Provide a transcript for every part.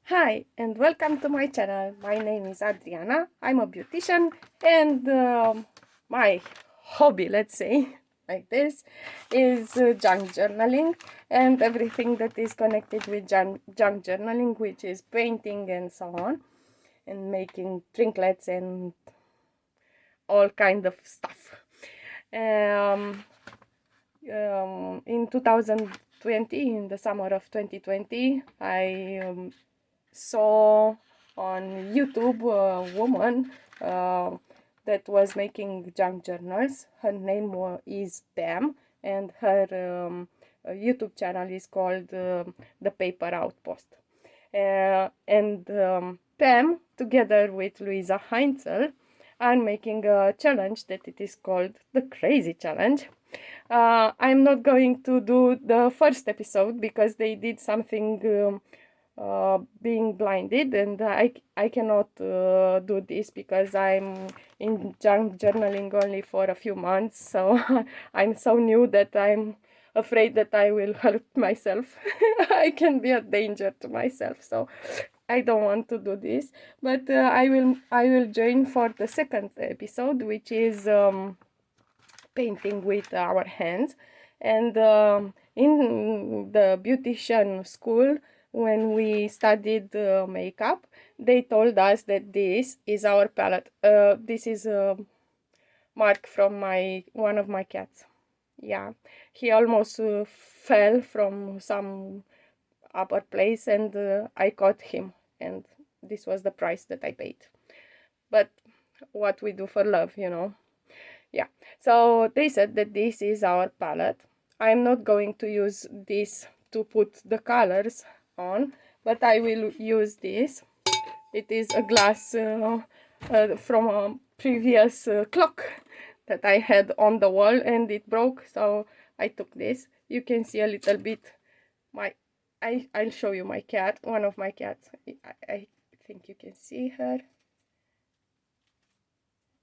Hi and welcome to my channel. My name is Adriana. I'm a beautician and my hobby, let's say, like this, is junk journaling and everything that is connected with junk journaling, which is painting and so on, and making trinkets and all kind of stuff. Um, in 2020, in the summer of 2020, I saw on YouTube a woman that was making junk journals. Her name is Pam, and her YouTube channel is called The Paper Outpost. And Pam, together with Luise Heinzl, are making a challenge that it is called the Crazy Challenge. I'm not going to do the first episode because they did something being blinded, and I cannot do this because I'm in junk journaling only for a few months, so I'm so new that I'm afraid that I will hurt myself. I can be a danger to myself, so I don't want to do this. But I will join for the second episode, which is painting with our hands. And in the beautician school, when we studied makeup, they told us that this is our palette. This is a mark from one of my cats. Yeah, he almost fell from some upper place, and I caught him, and this was the price that I paid. But what we do for love. Yeah, so they said that this is our palette. I'm not going to use this to put the colors on, but I will use this. It is a glass from a previous clock that I had on the wall, and it broke, so I took this. You can see a little bit my I'll show you my cat, one of my cats. I think you can see her.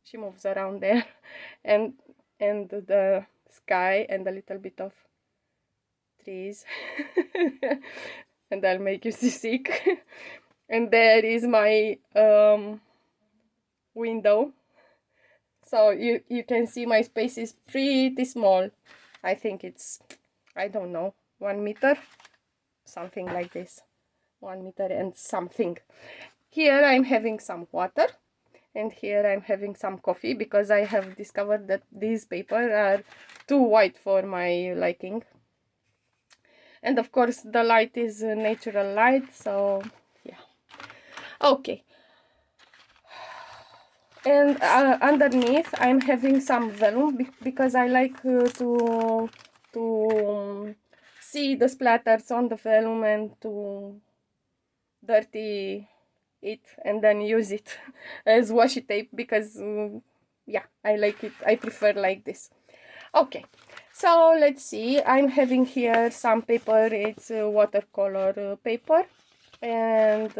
She moves around there. and the sky and a little bit of trees. And I'll make you seasick. And there is my window, so you can see my space is pretty small. I think it's, I don't know, 1 meter, something like this, 1 meter and something. Here I'm having some water, and here I'm having some coffee because I have discovered that these papers are too white for my liking. And of course the light is natural light, so yeah. Okay, and underneath I'm having some vellum because I like to see the splatters on the vellum and to dirty it and then use it as washi tape because yeah, I like it. I prefer like this. Okay, so let's see. I'm having here some paper. It's watercolor paper, and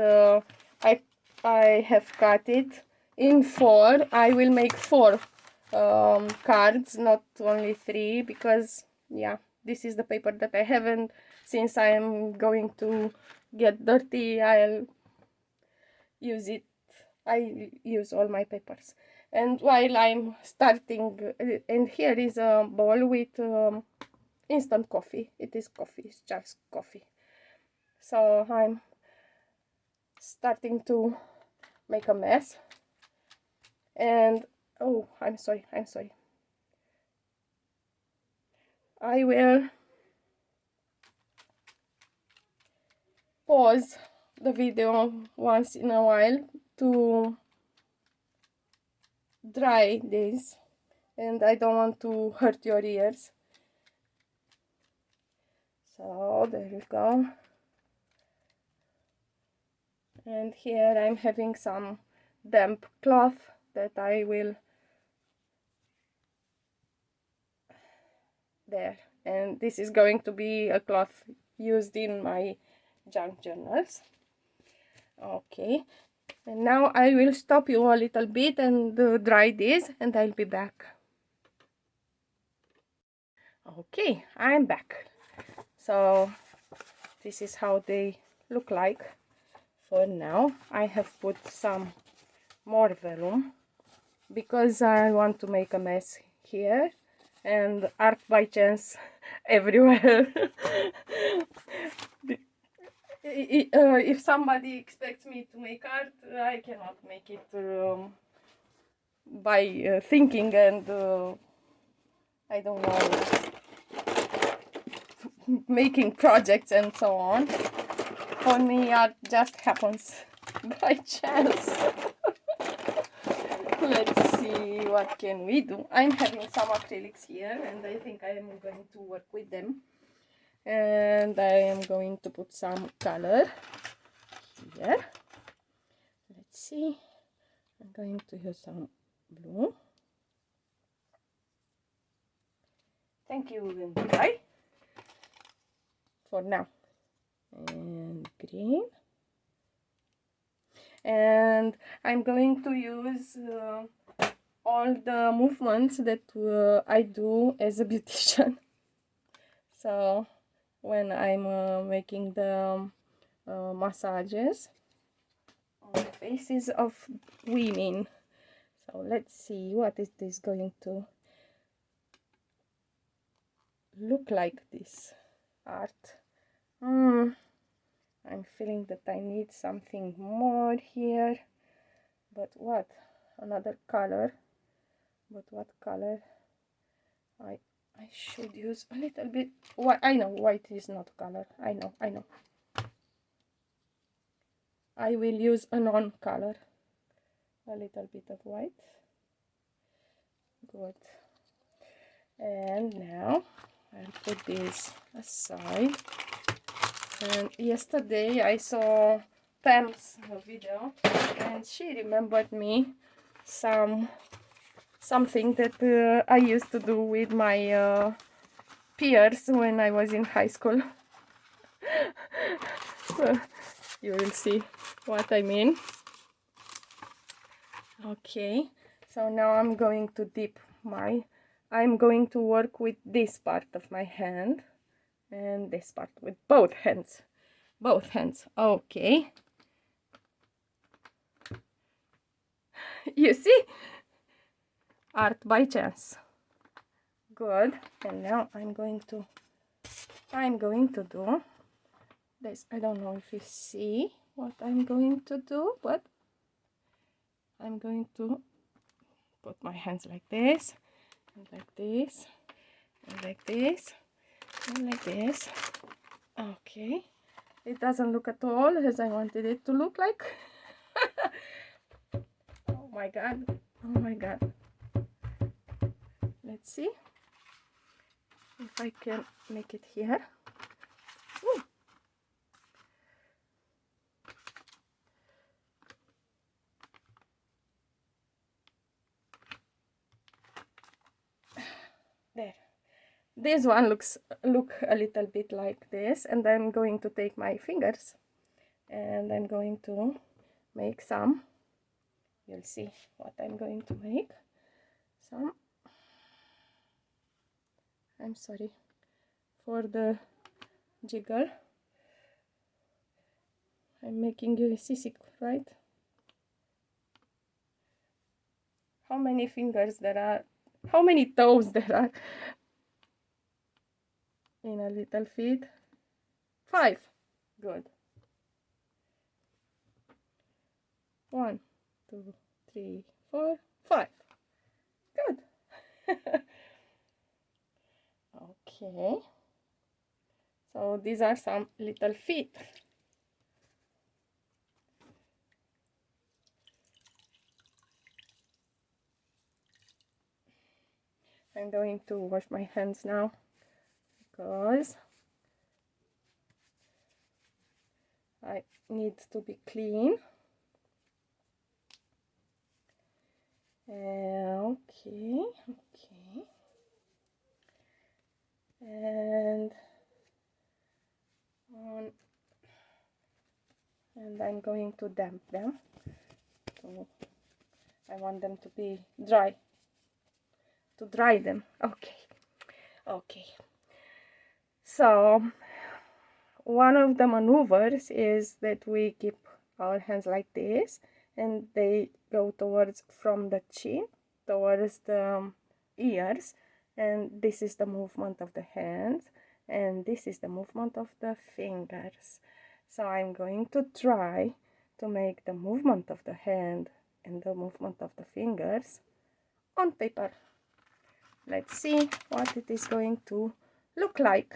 I I have cut it in 4. I will make 4 cards, not only 3, because yeah, this is the paper that I have, and since I am going to get dirty, I'll use it. I use all my papers. And while I'm starting, and here is a bowl with instant coffee. It is coffee, it's just coffee. So I'm starting to make a mess. And oh, I'm sorry. I will pause the video once in a while to dry this, and I don't want to hurt your ears. So there we go. And here I'm having some damp cloth that I will there, and this is going to be a cloth used in my junk journals. Okay, and now I will stop you a little bit and dry this, and I'll be back. Okay, I'm back. So this is how they look like for now. I have put some more vellum because I want to make a mess here, and art by chance everywhere. If somebody expects me to make art, I cannot make it by thinking and I don't know, making projects and so on. For me, art just happens by chance. Let's see, what can we do? I'm having some acrylics here, and I think I am going to work with them. And I am going to put some color here. Let's see. I'm going to use some blue. Thank you, and goodbye for now. And green. And I'm going to use all the movements that I do as a beautician. So when I'm making the massages on the faces of women. So let's see, what is this going to look like, this art? I'm feeling that I need something more here, but what? Another color. But what color? I should use a little bit. What? I know white is not color. I know. I will use a non-color. A little bit of white. Good. And now I'll put this aside. And yesterday I saw Pam's video, and she remembered me something that I used to do with my peers when I was in high school. So you will see what I mean. Okay, so now I'm going to I'm going to work with this part of my hand and this part with both hands. Okay. You see? Art by chance. Good. And now I'm going to do this. I don't know if you see what I'm going to do, but I'm going to put my hands like this, and like this, and like this, and like this. Okay. It doesn't look at all as I wanted it to look like. Oh my god. Oh my god. Let's see if I can make it here. Ooh. There. This one look a little bit like this, and I'm going to take my fingers and I'm going to make some. You'll see what I'm going to make. Some. I'm sorry for the jiggle. I'm making you seasick, right? How many fingers there are? How many toes there are in a little feet? 5. Good. 1, 2, 3, 4, 5. Good. Okay. So these are some little feet. I'm going to wash my hands now because I need to be clean. Okay. And I'm going to damp them. So I want them to be dry. To dry them. Okay. So one of the maneuvers is that we keep our hands like this, and they go towards from the chin towards the ears, and this is the movement of the hands, and this is the movement of the fingers. So I'm going to try to make the movement of the hand and the movement of the fingers on paper. Let's see what it is going to look like.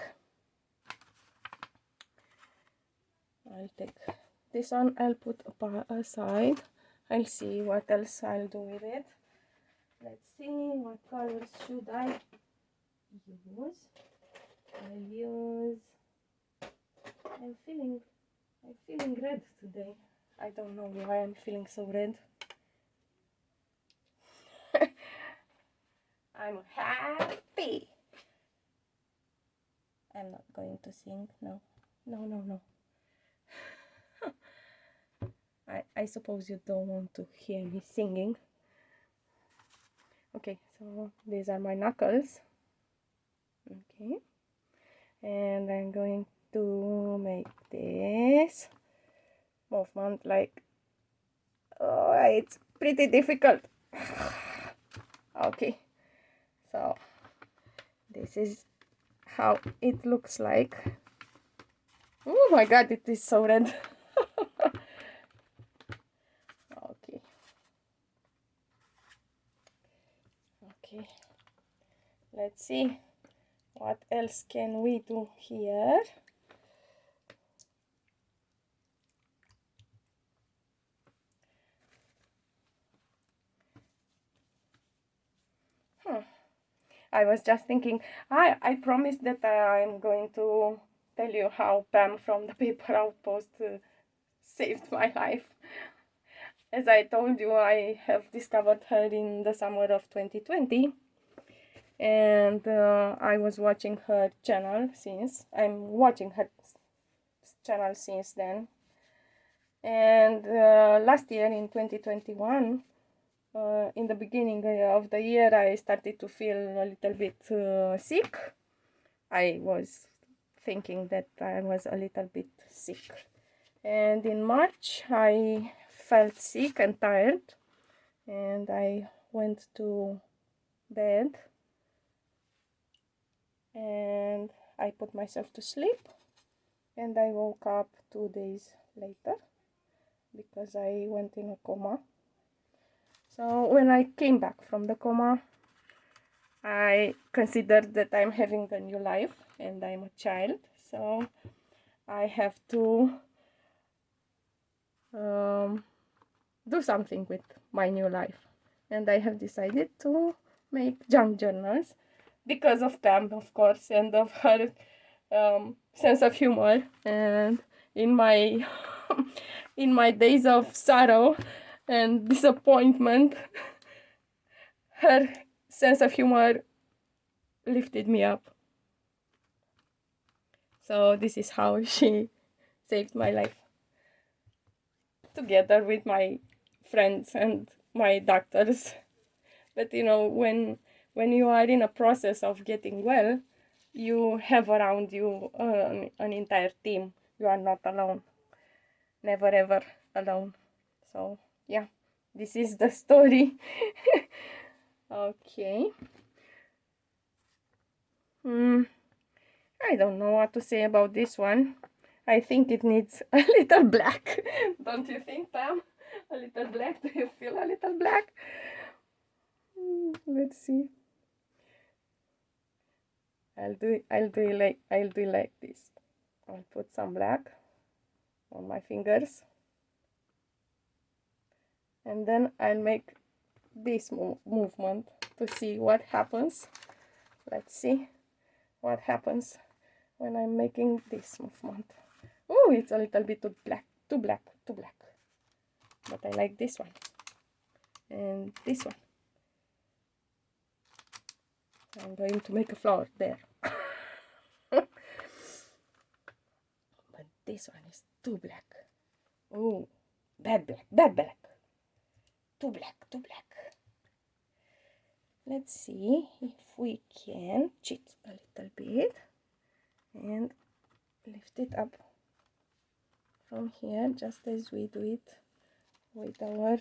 I'll take this one, I'll put aside. I'll see what else I'll do with it. Let's see, what colors should I use? I'm feeling red today. I don't know why I'm feeling so red. I'm happy. I'm not going to sing. No. I suppose you don't want to hear me singing. Okay, so these are my knuckles. Okay, and I'm going to make this movement like, oh, it's pretty difficult. Okay, so this is how it looks like. Oh my god, it is so red. Okay, let's see what else can we do here. I was just thinking, I promised that I'm going to tell you how Pam from the Paper Outpost saved my life. As I told you, I have discovered her in the summer of 2020, and I was watching her channel since. I'm watching her channel since then. And last year in 2021, in the beginning of the year, I started to feel a little bit sick. I was thinking that I was a little bit sick. And in March, I felt sick and tired, and I went to bed, and I put myself to sleep, and I woke up 2 days later because I went in a coma. So when I came back from the coma, I considered that I'm having a new life and I'm a child, so I have to do something with my new life, and I have decided to make junk journals because of Pam, of course, and of her sense of humor. And in my in my days of sorrow and disappointment, her sense of humor lifted me up. So this is how she saved my life, together with my friends and my doctors. But you know, when you are in a process of getting well, you have around you an entire team. You are not alone, never ever alone. So yeah, this is the story. Okay. I don't know what to say about this one. I think it needs a little black. Don't you think, Pam? A little black? Do you feel a little black? Let's see. I'll do it like this. I'll put some black on my fingers, and then I'll make this movement to see what happens. Let's see what happens when I'm making this movement. Oh, it's a little bit too black. But I like this one and this one. I'm going to make a flower there. But this one is too black. Oh, bad black. Too black. Let's see if we can cheat a little bit and lift it up from here, just as we do it with our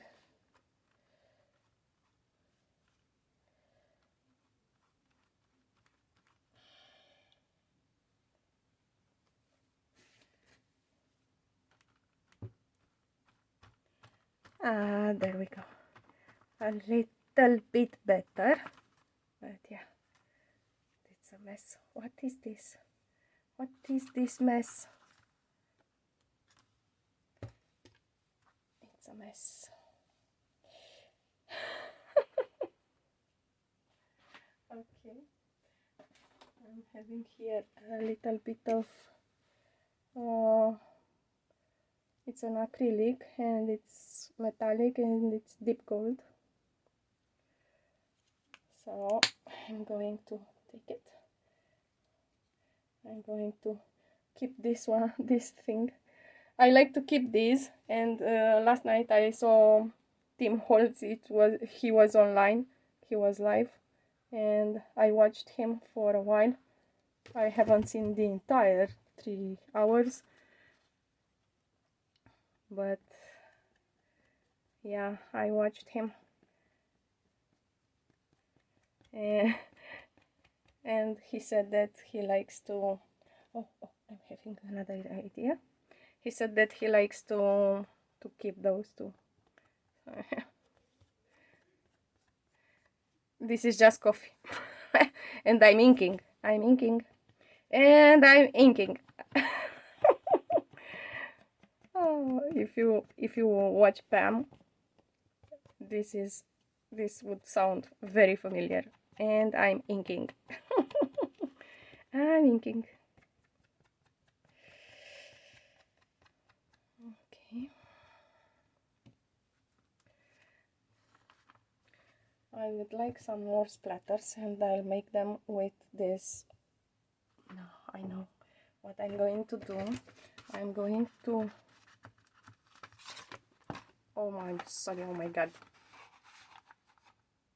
there we go. A little bit better, but yeah, it's a mess. What is this? What is this mess? It's a mess. Okay, I'm having here a little bit of it's an acrylic and it's metallic and it's deep gold. So I'm going to take it. I'm going to keep this one, this thing. I like to keep these, and last night I saw Tim Holtz. He was online, he was live, and I watched him for a while. I haven't seen the entire 3 hours, but yeah, I watched him, and he said that he likes to. Oh, I'm having another idea. He said that he likes to keep those two. This is just coffee. And I'm inking. I'm inking. And I'm inking. Oh, if you watch Pam, this would sound very familiar. And I'm inking. I'm inking. Okay. I would like some more splatters, and I'll make them with this. No, I know what I'm going to do. I'm going to. Oh my, sorry, oh my god.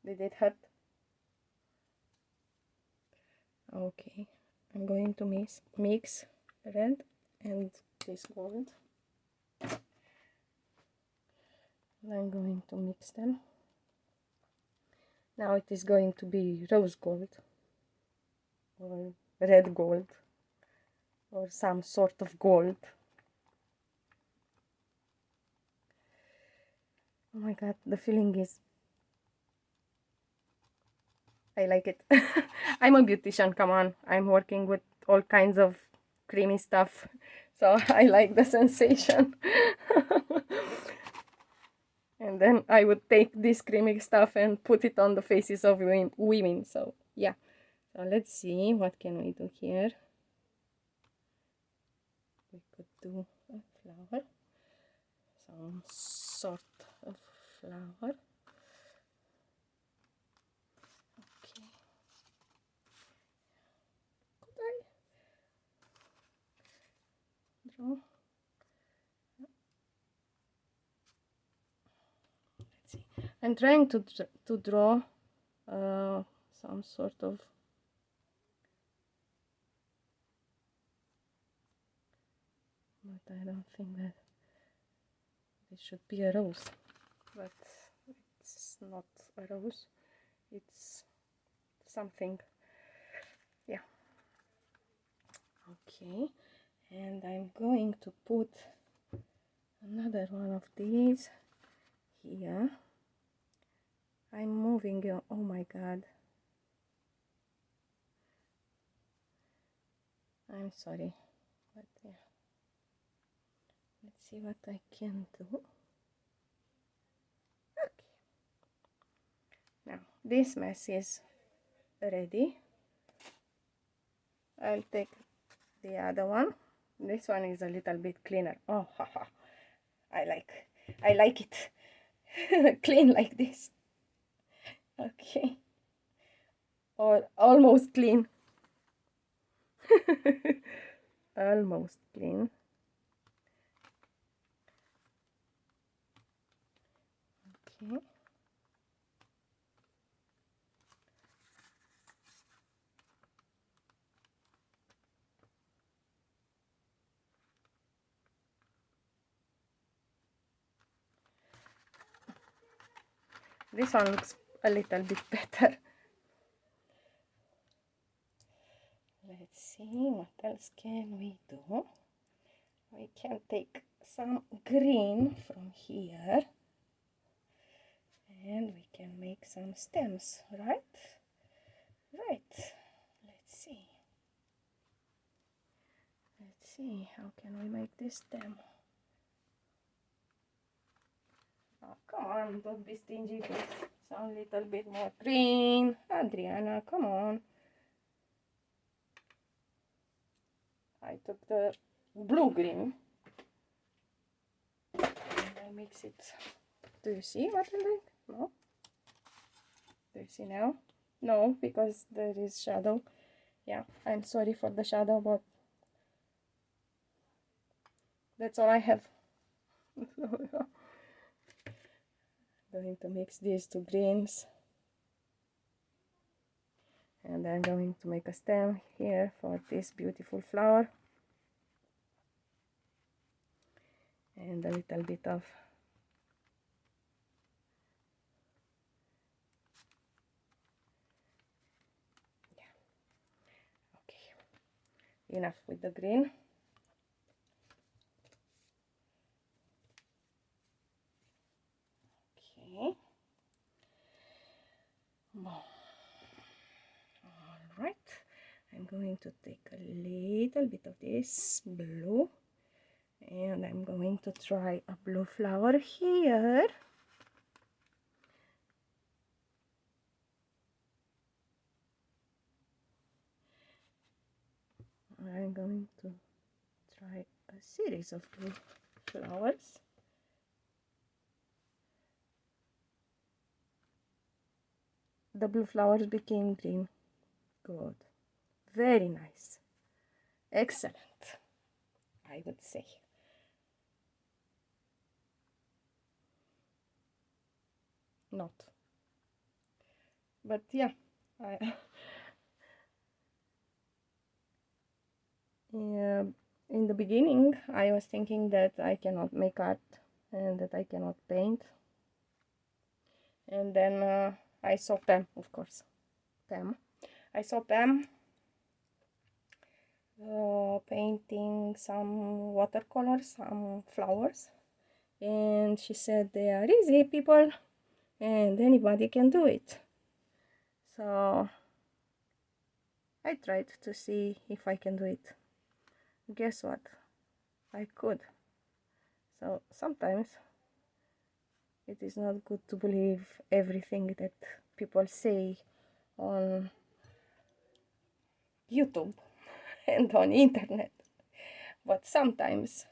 Did it hurt? Okay, I'm going to mix red and this gold. I'm going to mix them. Now it is going to be rose gold or red gold or some sort of gold. Oh my god, the feeling is, I like it. I'm a beautician, come on. I'm working with all kinds of creamy stuff, so I like the sensation. And then I would take this creamy stuff and put it on the faces of women. So yeah, so let's see, what can we do here? We could do a flower, some sort of flower. Okay, could I draw? Let's see. I'm trying to draw some sort of, but I don't think that it should be a rose, but it's not a rose, it's something, yeah. Okay, and I'm going to put another one of these here. I'm moving, oh my god, I'm sorry, but yeah, let's see what I can do. Okay, now this mess is ready. I'll take the other one. This one is a little bit cleaner. Oh, haha. I like it clean like this. Okay, or almost clean. Almost clean. Okay. This one looks a little bit better. Let's see, what else can we do? We can take some green from here and we can make some stems, right? Right. Let's see. Let's see, how can we make this stem? Oh, come on, don't be stingy, please. Some little bit more green. Adriana, come on. I took the blue-green and I mix it. Do you see what I'm doing? No? Do you see now? No, because there is shadow. Yeah, I'm sorry for the shadow, but that's all I have. Going to mix these two greens. And I'm going to make a stem here for this beautiful flower. And a little bit of enough with the green. Okay. All right. I'm going to take a little bit of this blue and I'm going to try a blue flower here. I'm going to try a series of blue flowers. The blue flowers became green. Good. Very nice. Excellent, I would say. Not. But yeah, yeah, in the beginning I was thinking that I cannot make art and that I cannot paint. And then I saw Pam, of course. I saw Pam painting some watercolors, some flowers. And she said they are easy, people, and anybody can do it. So I tried to see if I can do it. Guess what? I could. So sometimes it is not good to believe everything that people say on YouTube and on internet. But sometimes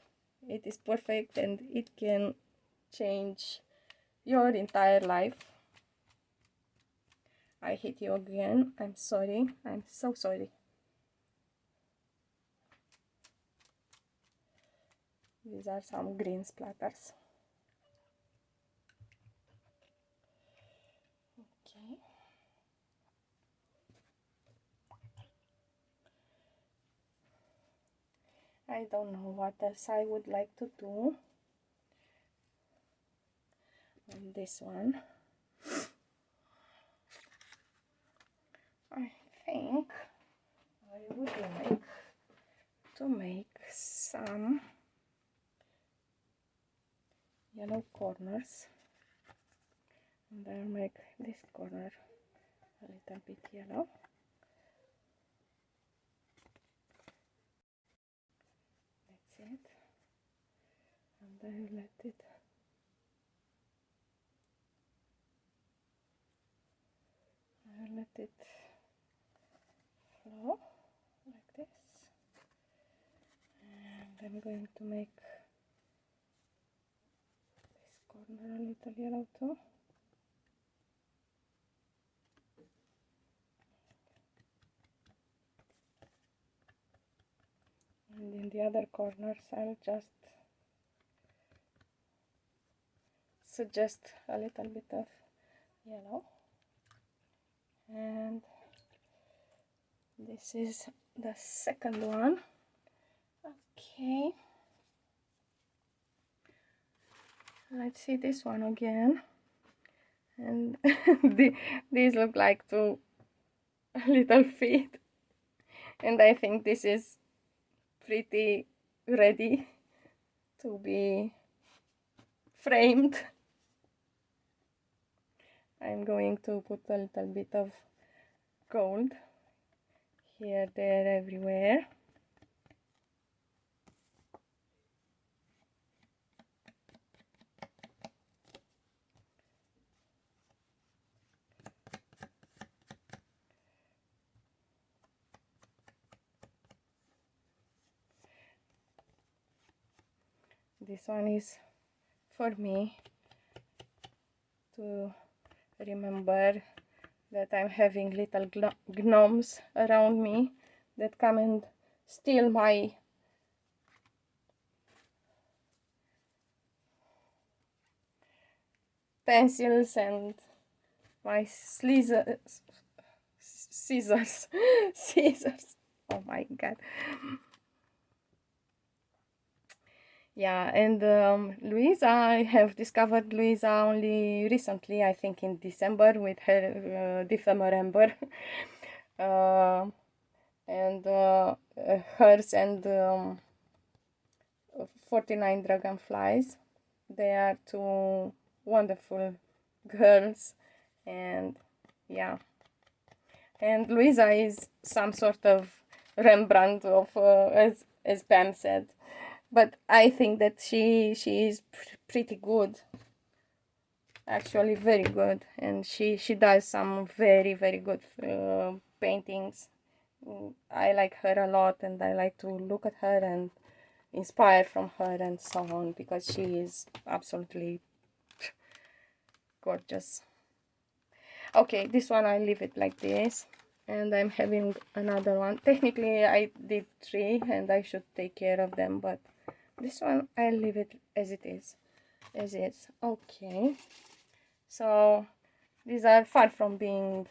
it is perfect and it can change your entire life. I hit you again. I'm sorry. I'm so sorry. These are some green splatters. Okay. I don't know what else I would like to do on this one. I think I would like to make some yellow corners, and I'll make this corner a little bit yellow. That's it. And I'll let it flow like this. And I'm going to make this corner a little yellow too. And in the other corners I'll just suggest a little bit of yellow. And this is the second one. Okay, let's see this one again. And these look like two little feet, and I think this is pretty ready to be framed. I'm going to put a little bit of gold here, there, everywhere. This one is for me to remember that I'm having little gnomes around me that come and steal my pencils and my scissors. Scissors. Oh my god. Yeah, and Luisa, I have discovered Luisa only recently, I think in December, with her December. And hers and 49 dragonflies. They are two wonderful girls, and yeah. And Luisa is some sort of Rembrandt of, as Pam said. But I think that she is pretty good, actually very good, and she does some very good paintings. I like her a lot, and I like to look at her and inspire from her and so on, because she is absolutely gorgeous. Okay, this one I leave it like this, and I'm having another one. Technically I did 3 and I should take care of them, but this one I leave it as it is. Okay, so these are far from being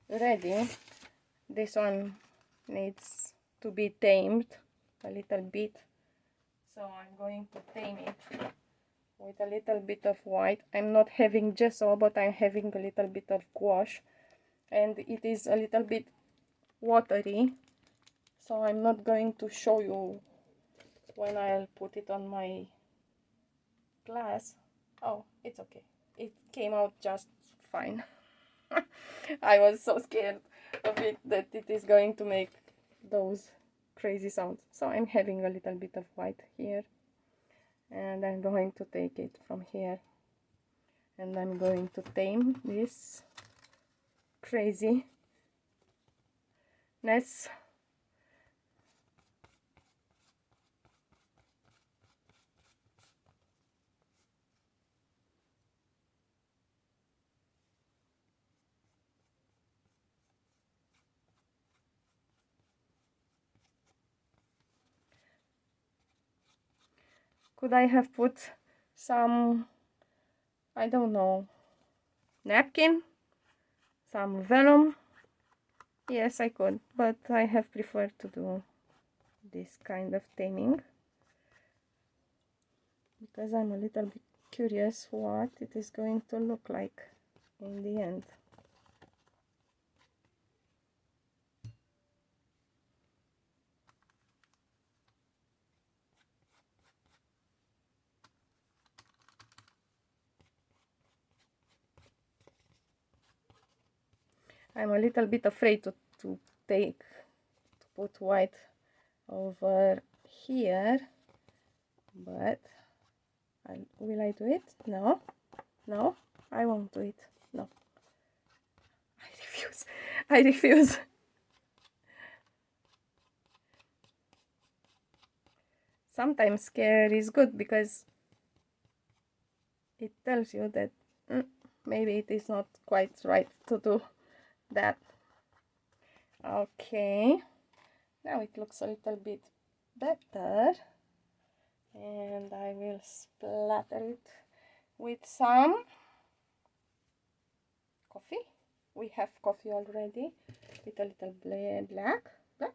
ready. This one needs to be tamed a little bit, so I'm going to tame it with a little bit of white. I'm not having gesso, but I'm having a little bit of gouache, and it is a little bit watery, so I'm not going to show you when I'll put it on my glass. Oh, it's okay, it came out just fine. I was so scared of it that it is going to make those crazy sounds, so I'm having a little bit of white here, and I'm going to take it from here, and I'm going to tame this craziness. Could I have put some, I don't know, napkin, some vellum? Yes, I could, but I have preferred to do this kind of taming because I'm a little bit curious what it is going to look like in the end. I'm a little bit afraid to put white over here, but will I do it? No, I won't do it. No, I refuse. I refuse. Sometimes scare is good because it tells you that maybe it is not quite right to do that. Okay, now it looks a little bit better, and I will splatter it with some coffee. We have coffee already with a little black,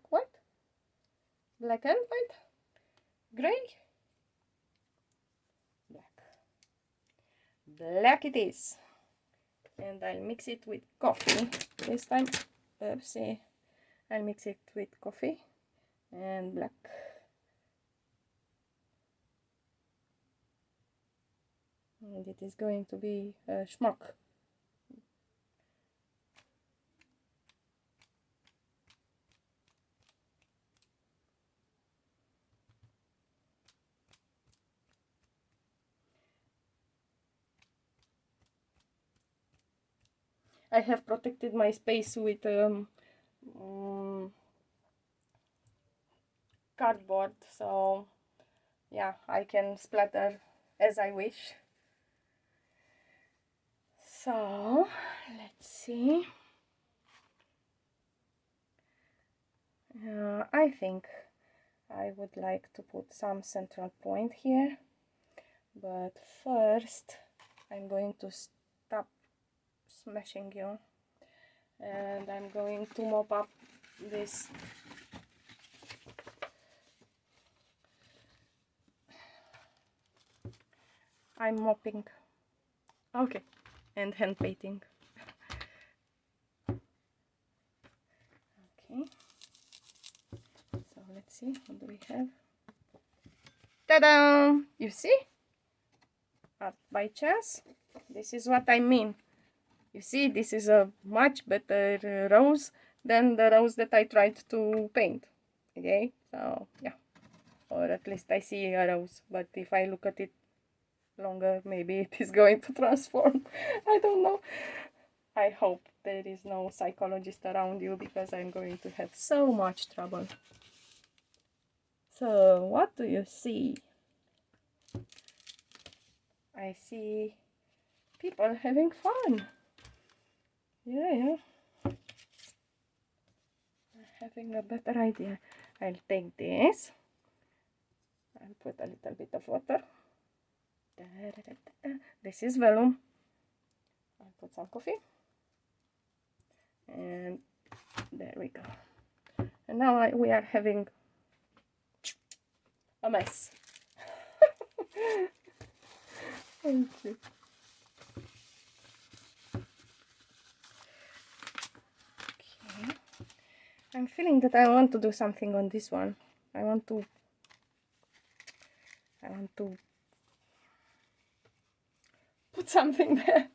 white, black and white, gray, black it is. and I'll mix it with coffee this time. Oopsie. I'll mix it with coffee and black. And it is going to be a schmuck. I have protected my space with cardboard, so yeah, I can splatter as I wish. So let's see. I think I would like to put some central point here, but first I'm going to stop smashing you, and I'm going to mop up this. I'm mopping. Okay, and hand painting. Okay, so let's see, what do we have? Ta-da! You see? By chance, this is what I mean. You see, this is a much better rose than the rose that I tried to paint. Okay, so yeah, or at least I see a rose, but if I look at it longer, maybe it is going to transform. I don't know. I hope there is no psychologist around you, because I'm going to have so much trouble. So what do you see? I see people having fun. Yeah. Having a better idea. I'll take this. I'll put a little bit of water. This is vellum. I'll put some coffee. And there we go. And now we are having a mess. Thank you. Okay. I'm feeling that I want to do something on this one. I want to put something there.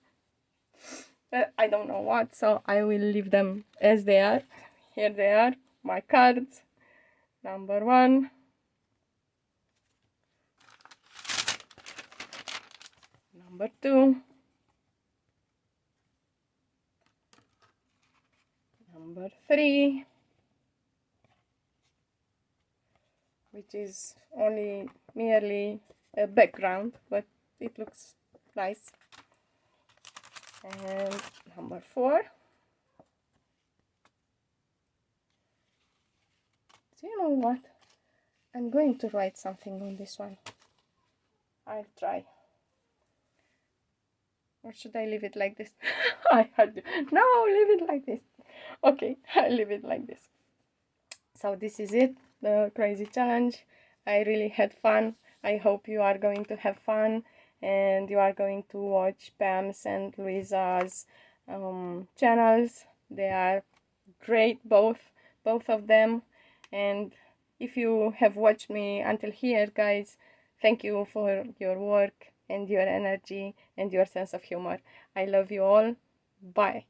I don't know what, so I will leave them as they are. Here they are, my cards. Number 1. Number 2. Number 3. Which is only merely a background, but it looks nice. And number 4. Do you know what? I'm going to write something on this one. I'll try. Or should I leave it like this? I had to. No, leave it like this. Okay, I'll leave it like this. So this is it, the crazy challenge. I really had fun. I hope you are going to have fun, and you are going to watch Pam's and Luisa's channels. They are great, both of them. And if you have watched me until here, guys, thank you for your work and your energy and your sense of humor. I love you all. Bye.